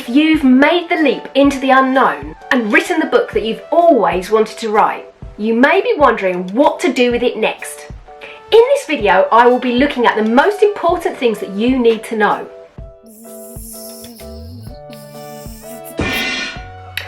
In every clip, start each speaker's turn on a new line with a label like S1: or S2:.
S1: if you've made the leap into the unknown and written the book that you've always wanted to write, you may be wondering what to do with it next. In this video, I will be looking at the most important things that you need to know.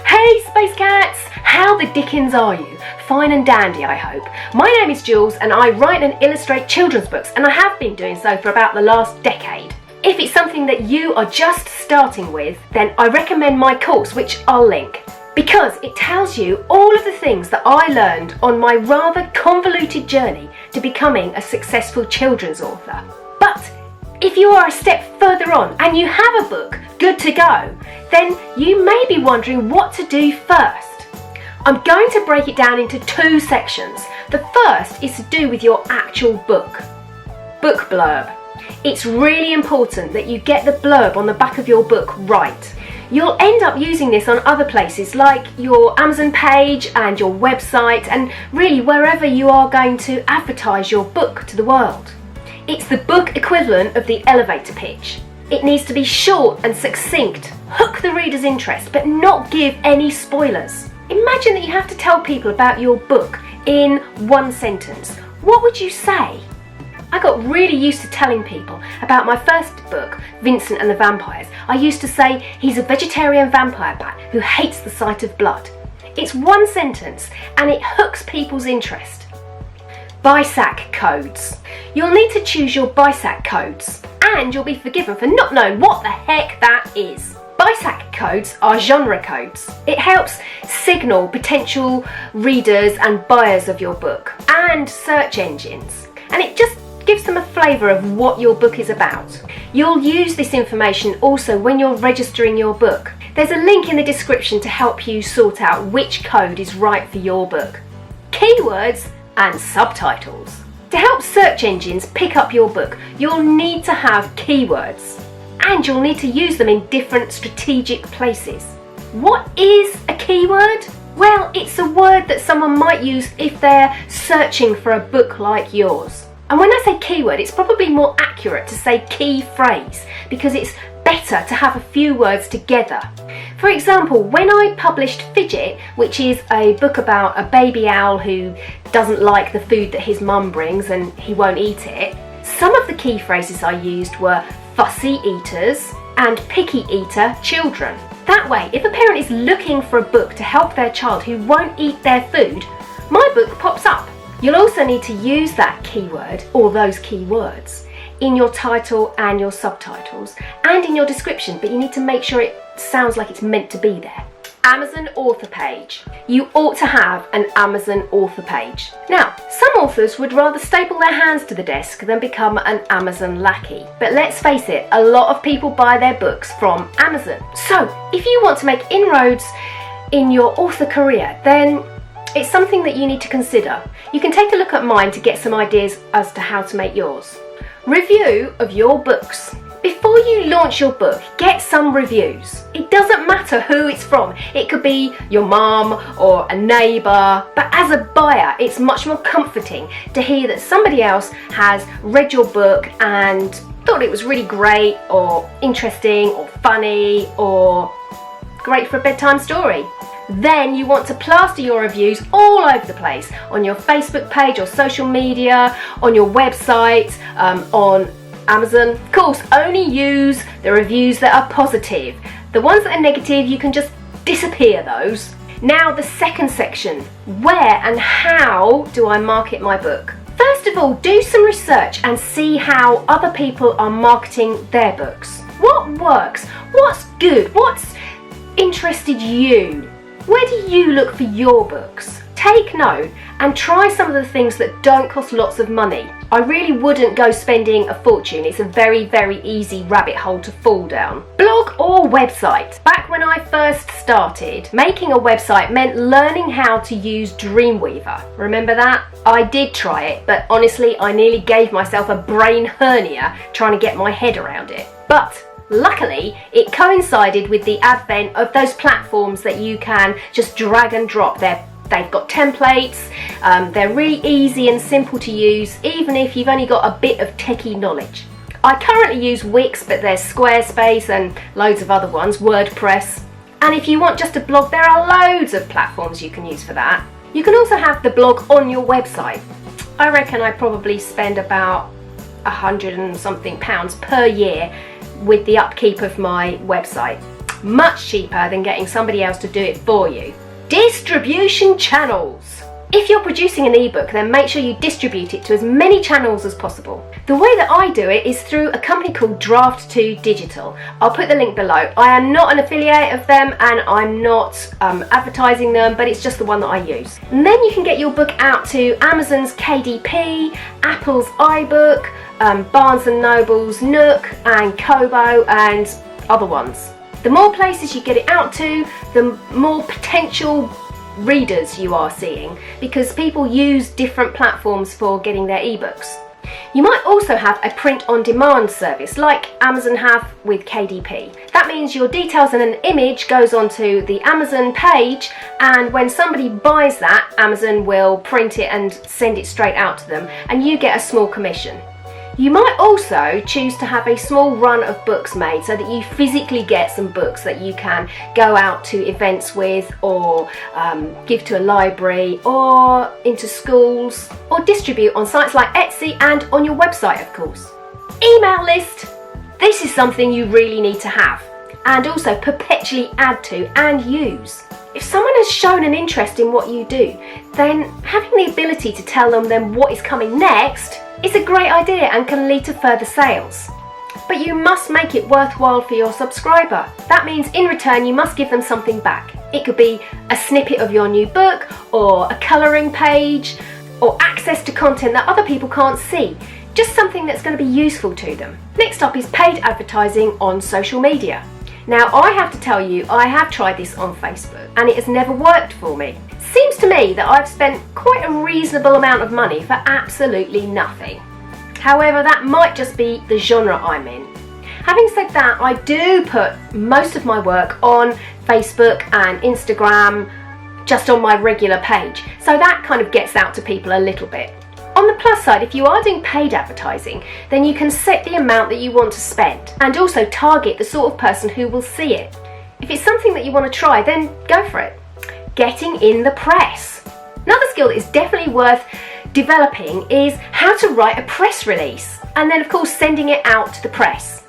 S1: Hey Space Cats! How the dickens are you? Fine and dandy, I hope. My name is Jules and I write and illustrate children's books, and I have been doing so for about the last decade. If it's something that you are just starting with, then I recommend my course, which I'll link, because it tells you all of the things that I learned on my rather convoluted journey to becoming a successful children's author. But if you are a step further on and you have a book good to go, then you may be wondering what to do first. I'm going to break it down into two sections. The first is to do with your actual book blurb. It's really important that you get the blurb on the back of your book right. You'll end up using this on other places like your Amazon page and your website, and really wherever you are going to advertise your book to the world. It's the book equivalent of the elevator pitch. It needs to be short and succinct, hook the reader's interest, but not give any spoilers. Imagine that you have to tell people about your book in one sentence. What would you say? I got really used to telling people about my first book, Vincent and the Vampires. I used to say he's a vegetarian vampire bat who hates the sight of blood. It's one sentence and it hooks people's interest. BISAC codes. You'll need to choose your BISAC codes, and you'll be forgiven for not knowing what the heck that is. BISAC codes are genre codes. It helps signal potential readers and buyers of your book and search engines, and it just gives them a flavour of what your book is about. You'll use this information also when you're registering your book. There's a link in the description to help you sort out which code is right for your book. Keywords and subtitles. To help search engines pick up your book, you'll need to have keywords, and you'll need to use them in different strategic places. What is a keyword? Well, it's a word that someone might use if they're searching for a book like yours. And when I say keyword, it's probably more accurate to say key phrase, because it's better to have a few words together. For example, when I published Fidget, which is a book about a baby owl who doesn't like the food that his mum brings and he won't eat it, some of the key phrases I used were fussy eaters and picky eater children. That way, if a parent is looking for a book to help their child who won't eat their food, my book pops up. You'll also need to use that keyword, or those keywords, in your title and your subtitles and in your description, but you need to make sure it sounds like it's meant to be there. Amazon author page. You ought to have an Amazon author page. Now, some authors would rather staple their hands to the desk than become an Amazon lackey. But let's face it, a lot of people buy their books from Amazon. So, if you want to make inroads in your author career, then it's something that you need to consider. You can take a look at mine to get some ideas as to how to make yours. Review of your books. Before you launch your book, get some reviews. It doesn't matter who it's from. It could be your mum or a neighbour, but as a buyer, it's much more comforting to hear that somebody else has read your book and thought it was really great or interesting or funny or great for a bedtime story. Then you want to plaster your reviews all over the place, on your Facebook page or social media, on your website, on Amazon. Of course, only use the reviews that are positive. The ones that are negative, you can just disappear those. Now the second section, where and how do I market my book? First of all, do some research and see how other people are marketing their books. What works? What's good? What's interested you? Where do you look for your books? Take note and try some of the things that don't cost lots of money. I really wouldn't go spending a fortune. It's a very, very easy rabbit hole to fall down. Blog or website. Back when I first started, making a website meant learning how to use Dreamweaver. Remember that? I did try it, but honestly, I nearly gave myself a brain hernia trying to get my head around it. But luckily, it coincided with the advent of those platforms that you can just drag and drop. They've got templates, they're really easy and simple to use, even if you've only got a bit of techie knowledge. I currently use Wix, but there's Squarespace and loads of other ones, WordPress. And if you want just a blog, there are loads of platforms you can use for that. You can also have the blog on your website. I reckon I probably spend about £100 and something per year with the upkeep of my website. Much cheaper than getting somebody else to do it for you. Distribution channels. If you're producing an ebook, then make sure you distribute it to as many channels as possible. The way that I do it is through a company called Draft2 Digital. I'll put the link below. I am not an affiliate of them and I'm not advertising them, but it's just the one that I use. And then you can get your book out to Amazon's KDP, Apple's iBook, Barnes & Noble's Nook and Kobo and other ones. The more places you get it out to, the more potential readers you are seeing, because people use different platforms for getting their ebooks. You might also have a print-on-demand service like Amazon have with KDP. That means your details and an image goes onto the Amazon page, and when somebody buys that, Amazon will print it and send it straight out to them, and you get a small commission. You might also choose to have a small run of books made so that you physically get some books that you can go out to events with, or give to a library, or into schools, or distribute on sites like Etsy and on your website, of course. Email list. This is something you really need to have, and also perpetually add to and use. If someone has shown an interest in what you do, then having the ability to tell them what is coming next is a great idea and can lead to further sales. But you must make it worthwhile for your subscriber. That means in return you must give them something back. It could be a snippet of your new book, or a colouring page, or access to content that other people can't see. Just something that's going to be useful to them. Next up is paid advertising on social media. Now, I have to tell you, I have tried this on Facebook and it has never worked for me. Seems to me that I've spent quite a reasonable amount of money for absolutely nothing. However, that might just be the genre I'm in. Having said that, I do put most of my work on Facebook and Instagram, just on my regular page, so that kind of gets out to people a little bit. On the plus side, if you are doing paid advertising, then you can set the amount that you want to spend and also target the sort of person who will see it. If it's something that you want to try, then go for it. Getting in the press. Another skill that is definitely worth developing is how to write a press release, and then of course sending it out to the press.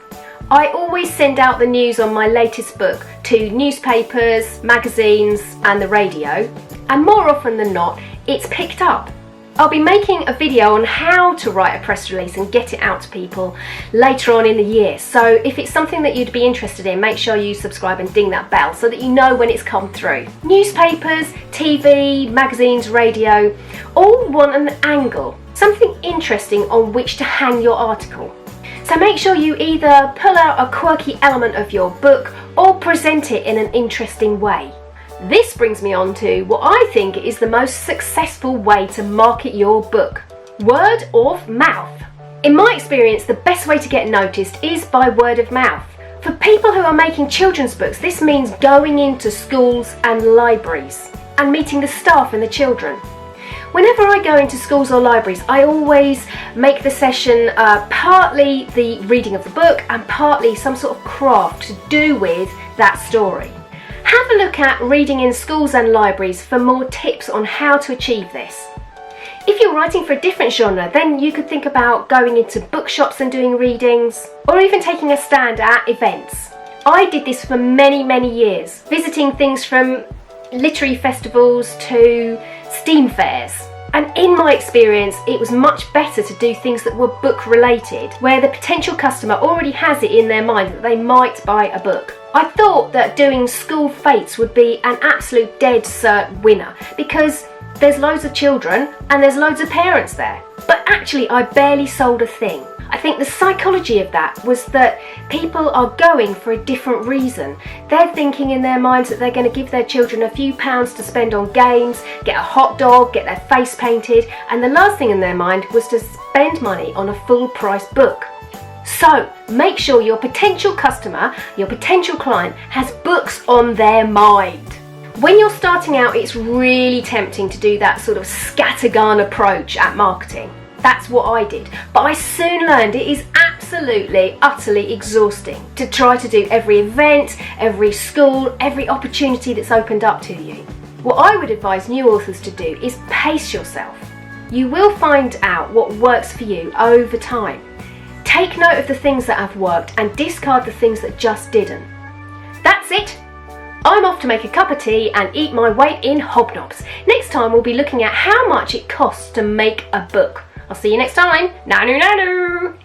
S1: I always send out the news on my latest book to newspapers, magazines and the radio, and more often than not it's picked up. I'll be making a video on how to write a press release and get it out to people later on in the year. So if it's something that you'd be interested in, make sure you subscribe and ding that bell so that you know when it's come through. Newspapers, TV, magazines, radio, all want an angle, something interesting on which to hang your article. So make sure you either pull out a quirky element of your book or present it in an interesting way. This brings me on to what I think is the most successful way to market your book: word of mouth. In my experience, the best way to get noticed is by word of mouth. For people who are making children's books, this means going into schools and libraries and meeting the staff and the children. Whenever I go into schools or libraries, I always make the session partly the reading of the book and partly some sort of craft to do with that story. Have a look at reading in schools and libraries for more tips on how to achieve this. If you're writing for a different genre, then you could think about going into bookshops and doing readings, or even taking a stand at events. I did this for many years, visiting things from literary festivals to STEAM fairs. And in my experience, it was much better to do things that were book related, where the potential customer already has it in their mind that they might buy a book. I thought that doing school fetes would be an absolute dead cert winner, because there's loads of children and there's loads of parents there. But actually I barely sold a thing. I think the psychology of that was that people are going for a different reason. They're thinking in their minds that they're going to give their children a few pounds to spend on games, get a hot dog, get their face painted, and the last thing in their mind was to spend money on a full price book. So make sure your potential customer, your potential client, has books on their mind. When you're starting out, it's really tempting to do that sort of scattergun approach at marketing. That's what I did. But I soon learned it is absolutely absolutely, utterly exhausting to try to do every event, every school, every opportunity that's opened up to you. What I would advise new authors to do is pace yourself. You will find out what works for you over time. Take note of the things that have worked and discard the things that just didn't. That's it. I'm off to make a cup of tea and eat my weight in hobnobs. Next time we'll be looking at how much it costs to make a book. I'll see you next time. Nanu nanu!